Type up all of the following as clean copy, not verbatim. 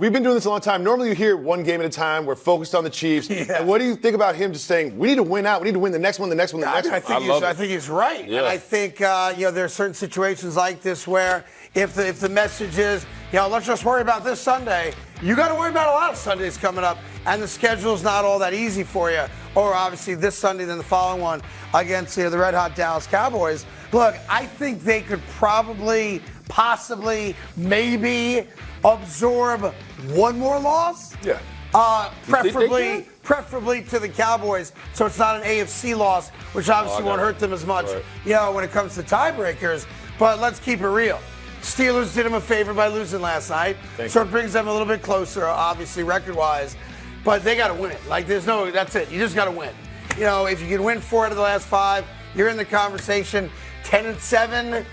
we've been doing this a long time. Normally you hear one game at a time. We're focused on the Chiefs. Yeah. And what do you think about him just saying, we need to win out. We need to win the next one, the next one, the next one. I think he's right. Yeah. And I think, there are certain situations like this where if the message is, let's just worry about this Sunday, you got to worry about a lot of Sundays coming up, and the schedule's not all that easy for you. Or obviously this Sunday, then the following one against the red hot Dallas Cowboys. Look, I think they could probably, possibly, maybe absorb one more loss. Yeah. Preferably to the Cowboys, so it's not an AFC loss, which obviously won't hurt them as much, when it comes to tiebreakers. But let's keep it real. Steelers did them a favor by losing last night, so it brings them a little bit closer, obviously record-wise. But they got to win. That's it. You just got to win. If you can win 4 out of the last 5, you're in the conversation. 10-7.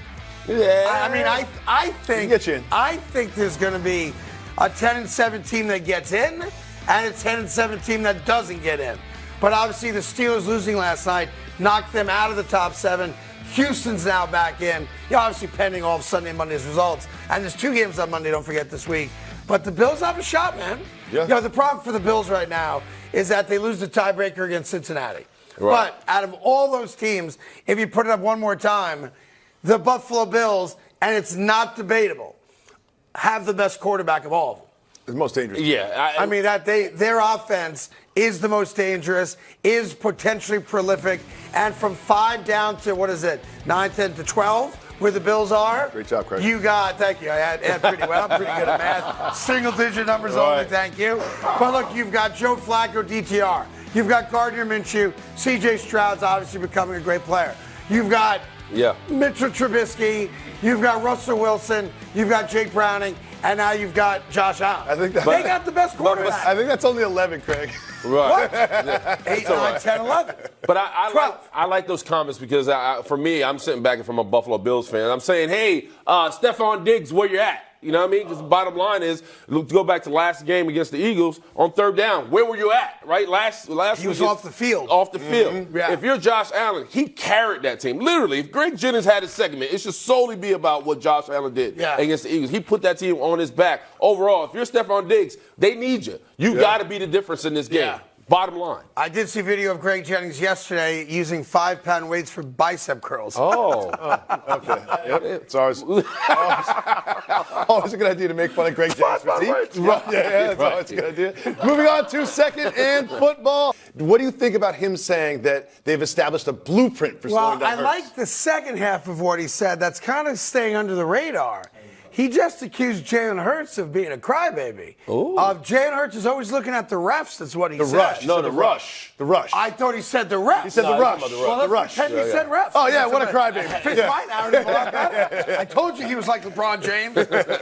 Yeah. I think get you in. I think there's going to be a 10-7 team that gets in and a 10-7 team that doesn't get in. But obviously the Steelers losing last night knocked them out of the top 7. Houston's now back in. Obviously pending all of Sunday and Monday's results. And there's 2 games on Monday, don't forget, this week. But the Bills have a shot, man. Yeah. The problem for the Bills right now is that they lose the tiebreaker against Cincinnati. Right. But out of all those teams, if you put it up one more time, the Buffalo Bills, and it's not debatable, have the best quarterback of all of them. The most dangerous. Yeah. Their offense is the most dangerous, is potentially prolific, and from 5 down to, 9, 10 to 12, where the Bills are. Great job, Craig. Thank you. I had pretty well. I'm pretty good at math. Single-digit numbers only, thank you. But look, you've got Joe Flacco, DTR. You've got Gardner Minshew. C.J. Stroud's obviously becoming a great player. You've got Mitchell Trubisky. You've got Russell Wilson. You've got Jake Browning. And now you've got Josh Allen. They got the best quarterback. I think that's only 11, Craig. Right. What? 8, 9, 10, 11. But I like those comments because for me, I'm sitting back from a Buffalo Bills fan. I'm saying, hey, Stephon Diggs, where you at? You know what I mean? Because the bottom line is, to go back to last game against the Eagles, on 3rd down, where were you at, right? Last he was off the field. Off the field. Mm-hmm. Yeah. If you're Josh Allen, he carried that team. Literally, if Greg Jennings had his segment, it should solely be about what Josh Allen did against the Eagles. He put that team on his back. Overall, if you're Stephon Diggs, they need you. You got to be the difference in this game. Yeah. Bottom line. I did see a video of Greg Jennings yesterday using 5-pound weights for bicep curls. Oh. Okay. Yep. It's always a good idea to make fun of Greg Jennings. That's always a good idea. Moving on to second and football. What do you think about him saying that they've established a blueprint for slowing down Hurts? I like the second half of what he said. That's kind of staying under the radar. He just accused Jalen Hurts of being a crybaby. Jalen Hurts is always looking at the refs, that's what he said. Rush. No, the rush. The rush. I thought he said the refs. He said the rush. Well, let's rush. pretend he said refs. Oh, yeah, what a crybaby. Fits my narrative a lot better. I told you he was like LeBron James.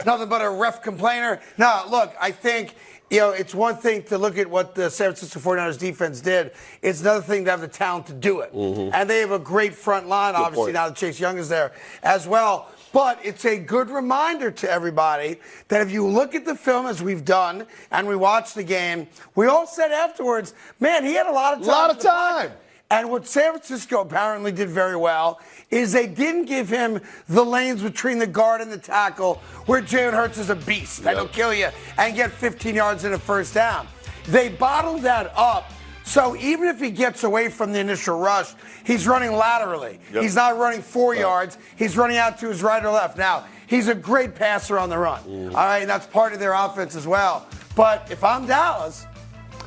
Nothing but a ref complainer. Now, look, I think, it's one thing to look at what the San Francisco 49ers defense did. It's another thing to have the talent to do it. Mm-hmm. And they have a great front line, obviously, now that Chase Young is there as well. But it's a good reminder to everybody that if you look at the film as we've done and we watch the game, we all said afterwards, man, he had a lot of time. And what San Francisco apparently did very well is they didn't give him the lanes between the guard and the tackle where Jalen Hurts is a beast that'll kill you and get 15 yards in a first down. They bottled that up. So even if he gets away from the initial rush, he's running laterally. Yep. He's not running 4 yards. He's running out to his right or left. Now, he's a great passer on the run. All right, and that's part of their offense as well. But if I'm Dallas,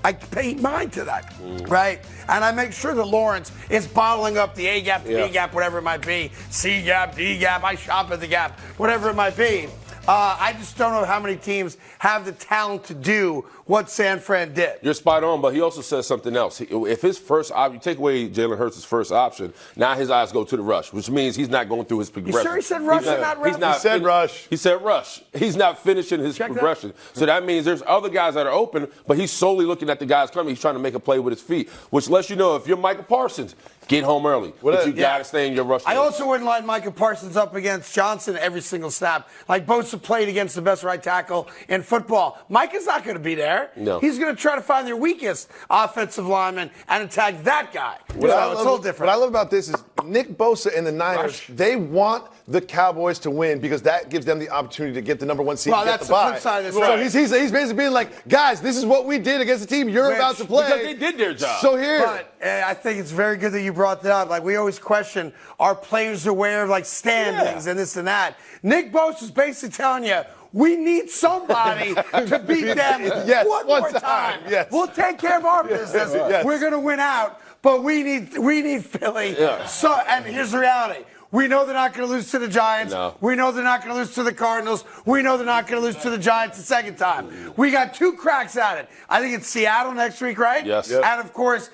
I pay mind to that, right? And I make sure that Lawrence is bottling up the A gap, the B gap, whatever it might be, C gap, D gap, I shop at the gap, whatever it might be. I just don't know how many teams have the talent to do what San Fran did. You're spot on, but he also says something else. If his first option, you take away Jalen Hurts' first option, now his eyes go to the rush, which means he's not going through his progression. You sure he said rush and not rush? He said rush. He said rush. He's not finishing his progression. That. So that means there's other guys that are open, but he's solely looking at the guys coming. He's trying to make a play with his feet, which lets you know if you're Michael Parsons, get home early. But you got to stay in your rush. I also wouldn't line Michael Parsons up against Johnson every single snap. Like Bosa played against the best right tackle in football. Mike is not going to be there. No. He's going to try to find their weakest offensive lineman and attack that guy. It's a little different. What I love about this is Nick Bosa and the Niners, they want the Cowboys to win because that gives them the opportunity to get the number 1 seed. Well, and get that's the bye. the flip side of this. So Right. he's basically being like, guys, this is what we did against the team you're about to play. Because they did their job. So here. But I think it's very good that you brought that up. Like, we always question, are players aware of, like, standings and this and that? Nick Bosa is basically telling you, we need somebody to beat them Yes, one more time. Yes. We'll take care of our business. Yes. We're going to win out, but we need Philly. Yeah. So, and here's the reality. We know they're not going to lose to the Giants. No. We know they're not going to lose to the Cardinals. We know they're not going to lose to the Giants the second time. We got 2 cracks at it. I think it's Seattle next week, right? Yes. Yep. And, of course,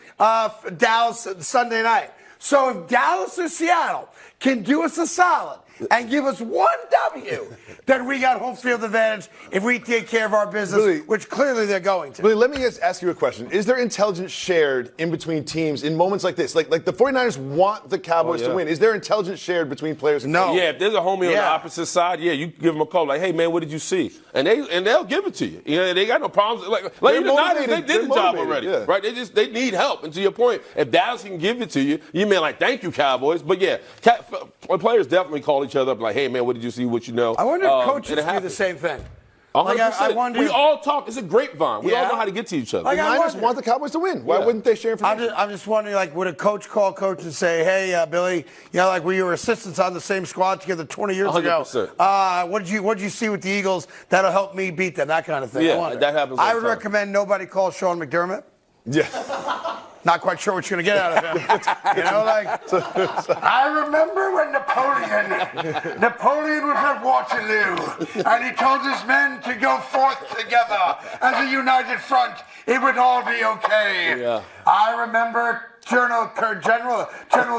Dallas Sunday night. So if Dallas or Seattle can do us a solid and give us 1 W, then we got home field advantage if we take care of our business, Really? which clearly they're going to. Willie, let me just ask you a question. Is there intelligence shared in between teams in moments like this? Like the 49ers want the Cowboys to win. Is there intelligence shared between players? And No. Yeah, if there's a homie on the opposite side, yeah, you give them a call like, "Hey, man, what did you see?" And they'll give it to you. You know, they got no problems. Like They're the Niners, they motivated. did the They're job motivated, already, yeah. right? They need help. And to your point, if Dallas can give it to you, you mean like, "Thank you, Cowboys." But yeah, players definitely call each other up like, "Hey, man, what did you see? What you know?" I wonder if coaches and it do the happens. same thing. 100%. I wonder. We all talk. It's a grapevine. We all Yeah. know how to get to each other. Like, The I Niners wonder- want the Cowboys to win. Why Yeah. wouldn't they share information? I'm just wondering, like, would a coach call coach and say, "Hey, Billy, you know, like we were assistants on the same squad together 20 years 100%. ago. What did you see with the Eagles that'll help me beat them?" That kind of thing. Yeah, I wonder. that happens all I the would time. recommend nobody call Sean McDermott. Yeah. Not quite sure what you're going to get out of him. You know, like, I remember when Napoleon was at Waterloo, and he told his men to go forth together as a united front. It would all be okay. Yeah. I remember General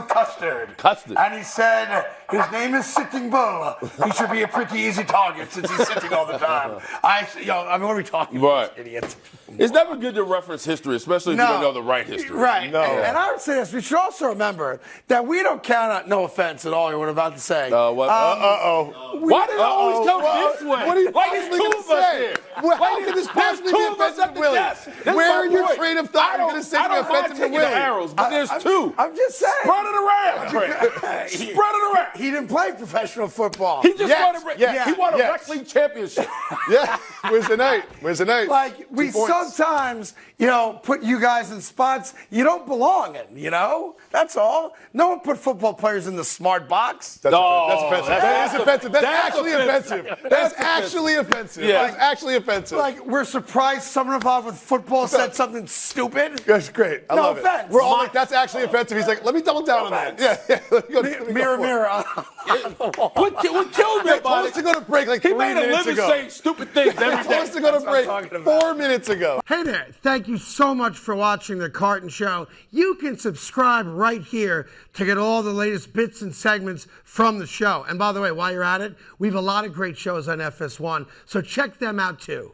Custard. Custard. And he said, his name is Sitting Bull. He should be a pretty easy target since he's sitting all the time. What are we talking about, Right. idiot? It's never good to reference history, especially if you don't know the right history. Right. No. And I would say this. We should also remember that we don't count on, no offense at all, what I'm about to say. What? Why did it always come this way? What are you like it's possibly two gonna of us say? here. Well, how Like, can this there's possibly two be of us offensive at to the Willie? desk. That's Where my are your point. train of thought? I You're going to say don't mind offensive to taking Willie. the arrows, but there's two. I'm just saying. Spread it around. Spread it around. He didn't play professional football. He just Yes, won a yes, he won a yes. rec league championship. Yeah. Wednesday night. Like, we 2 points. sometimes, put you guys in spots you don't belong in, That's all. No one put football players in the smart box. That's No, offensive. that's That is offensive. That's that's actually offensive. offensive. That's That's actually offensive. Yeah. That's actually offensive. Like, we're surprised someone involved with football said something stupid. That's great. I No love offense. it. We're all like, that's actually offensive. He's like, let me double down on that. Yeah. Let me go for it. Mirror on the wall. What killed me They told about us it? to go to break like He 3 made a minutes living ago. saying stupid things They every told us day. to go to That's what I'm break talking about. 4 minutes ago. Hey there, thank you so much for watching The Carton Show. You can subscribe right here to get all the latest bits and segments from the show. And by the way, while you're at it, we have a lot of great shows on FS1, so check them out too.